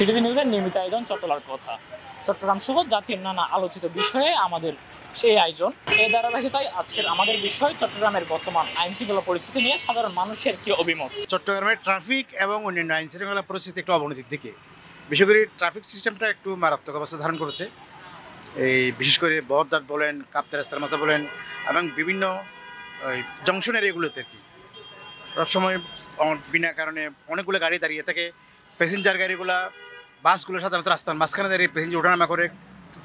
CTG নিউজের নিয়মিত আয়োজন চট্টলার কথা। চট্টগ্রাম সহ জাতির নানা আলোচিত বিষয়ে আমাদের সেই আয়োজন। এই ধারাবাহিকতায় আজকের আমাদের বিষয় চট্টগ্রামের বর্তমান আইন শৃঙ্খলা পরিস্থিতি নিয়ে সাধারণ মানুষের কি অভিমত। চট্টগ্রামের ট্রাফিক এবং অন্যান্য আইন শৃঙ্খলা পরিস্থিতি একটু অবনতির দিকে, বিশেষ করে ট্রাফিক সিস্টেমটা একটু মারাত্মক অবস্থা ধারণ করেছে। এই বিশেষ করে বহরদার বলেন, কাপ্তাই রাস্তার মাথা বলেন এবং বিভিন্ন জংশন এরিয়াগুলোতে আর কি সবসময় বিনা কারণে অনেকগুলো গাড়ি দাঁড়িয়ে থাকে। প্যাসেঞ্জার গাড়িগুলো, বাসগুলো সাধারণত রাস্তার মাঝখানে দাঁড়িয়ে প্যাসেঞ্জার ওঠানামা করে,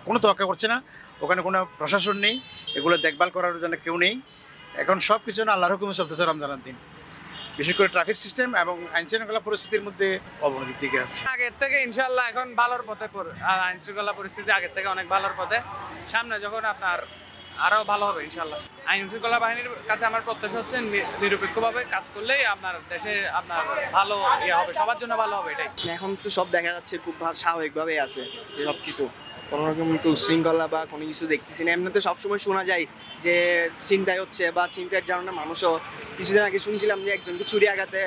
কোনো তোয়াক্কা করছে না। ওখানে কোনো প্রশাসন নেই, এগুলো দেখভাল করার জন্য কেউ নেই। এখন সব কিছু না আল্লাহর হুকুমে চলতেছে রমজানের দিন। বিশেষ করে ট্রাফিক সিস্টেম এবং আইন শৃঙ্খলা পরিস্থিতির মধ্যে অবনতির দিকে আছে। আগের থেকে ইনশাল্লাহ এখন ভালোর পথে, আইন শৃঙ্খলা পরিস্থিতি আগের থেকে অনেক ভালোর পথে। সামনে যখন আপনার আরো ভালো হবে ইনশাল্লাহ। আইন শৃঙ্খলা বাহিনীর কাছে আমার প্রত্যাশা হচ্ছে নিরপেক্ষভাবে কাজ করলেই আপনার দেশে আপনার ভালো হবে, সবার জন্য ভালো হবে। এটাই এখন তো সব দেখা যাচ্ছে খুব স্বাভাবিকভাবে আছে যে সব কিছু, কোনো রকম তো উশৃঙ্খলা বা কোনো কিছু দেখতেছি না। এমনিতে সবসময় শোনা যায় যে চিন্তায় হচ্ছে বা চিন্তার কারণে মানুষও, কিছুদিন আগে শুনছিলাম যে একজনকে ছুরি আঘাতে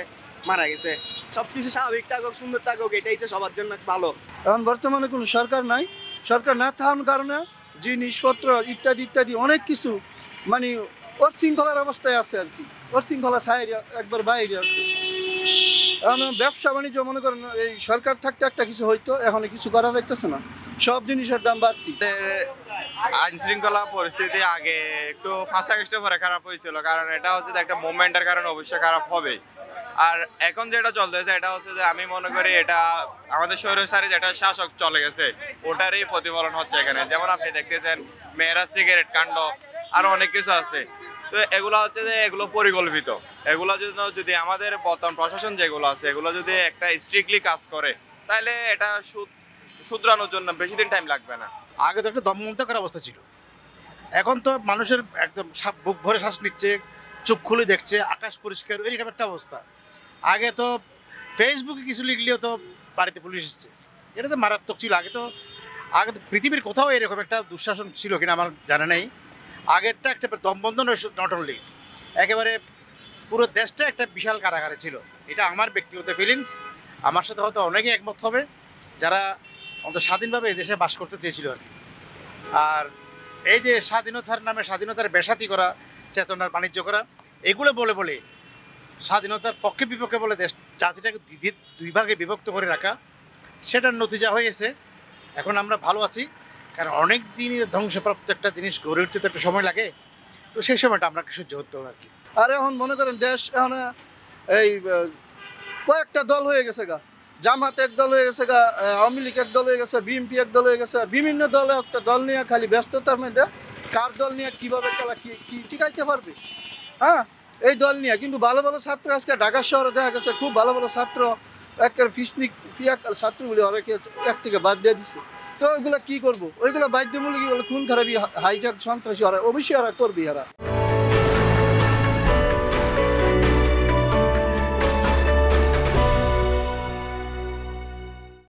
মারা গেছে। সব কিছু স্বাভাবিক থাকুক, সুন্দর থাকুক, এটাই তো সবার জন্য ভালো। এখন বর্তমানে কোনো সরকার নাই, সরকার না থাকার কারণে জিনিসপত্র ইত্যাদি ইত্যাদি অনেক কিছু মানে অশৃঙ্খলার অবস্থায় আছে আর কি। অশৃঙ্খলা ছায় একবার বাইরে আছে। এখন ব্যবসা বাণিজ্য মনে করেন এই সরকার থাকতে একটা কিছু হইতো, এখন কিছু করা যাইতেছে না, সব জিনিসের দাম বাড়তি। আইন শৃঙ্খলা পরিস্থিতি আগে একটু ফাঁসাঘিষ্ট করে খারাপ হয়েছিল, কারণ এটা হচ্ছে একটা মুভমেন্টের কারণে অবশ্যই খারাপ হবে। আর এখন যেটা চলতেছে এটা হচ্ছে যে আমি মনে করি এটা আমাদের স্বৈরাচারী যেটা শাসক চলে গেছে ওটারই প্রতিফলন হচ্ছে এখানে। যেমন আপনি দেখতেছেন মেয়েরা সিগারেট কাণ্ড, আরো অনেক কিছু আছে। তো এগুলো হচ্ছে যে এগুলো পরিকল্পিত। এগুলো যদি আমাদের বর্তমান প্রশাসন যেগুলো আছে এগুলো যদি একটা স্ট্রিক্টলি কাজ করে তাহলে এটা শুধরানোর জন্য বেশি দিন টাইম লাগবে না। আগে তো একটা দমবন্ধকর অবস্থা ছিল, এখন তো মানুষের একদম বুক ভরে শ্বাস নিচ্ছে, চোখ খুলে দেখছে, আকাশ পরিষ্কার, এরকম একটা অবস্থা। আগে তো ফেসবুকে কিছু লিখলেও তো বাড়িতে পুলিশ এসছে, এটা তো মারাত্মক ছিল। আগে তো পৃথিবীর কোথাও এরকম একটা দুঃশাসন ছিল কিনা আমার জানা নেই। আগেরটা একটা দমবন্ধ নট অনলি, একেবারে পুরো দেশটা একটা বিশাল কারাগারে ছিল। এটা আমার ব্যক্তিগত ফিলিংস, আমার সাথে হয়তো অনেকে একমত হবে যারা অন্তত স্বাধীনভাবে এই দেশে বাস করতে চেয়েছিল আর কি। আর এই যে স্বাধীনতার নামে স্বাধীনতার বেসাতি করা, চেতনার বাণিজ্য করা, এগুলো বলে বলে স্বাধীনতার পক্ষে বিপক্ষে বলে দেশ জাতিটাকে দুই ভাগে বিভক্ত করে রাখা, সেটার নতিজা হয়েছে। এখন আমরা ভালো আছি, কারণ অনেক দিনের ধ্বংসপ্রাপ্ত একটা জিনিস গড়ে উঠতে তো একটা সময় লাগে, তো সেই সময়টা আমরা কিছু সহ্য করতে হবে আর কি। আর এখন মনে করেন দেশ এখন এই কয়েকটা দল হয়ে গেছে গা, জামাত এক দল হয়ে গেছে গা, আওয়ামী লীগ এক দল হয়ে গেছে, বিএনপি এক দল হয়ে গেছে। বিভিন্ন দলে একটা দল নিয়ে খালি ব্যস্ততার মধ্যে কার দল নিয়ে কীভাবে খেলা কি টিকাইতে পারবে, হ্যাঁ এই দল নিয়ে। কিন্তু ভালো ভালো ছাত্র আজকে ঢাকা শহরে দেখা গেছে খুব ভালো ভালো ছাত্র একের ফিয়াকাল ছাত্রগুলি অনেকে এক থেকে বাদ দিয়ে দিচ্ছে। তো ওইগুলো কী করবো, ওইগুলো বাধ্যমূলক খুন খারাপি হাইজাক সন্ত্রাসী ওরা অবশ্যই ওরা করবে। এরা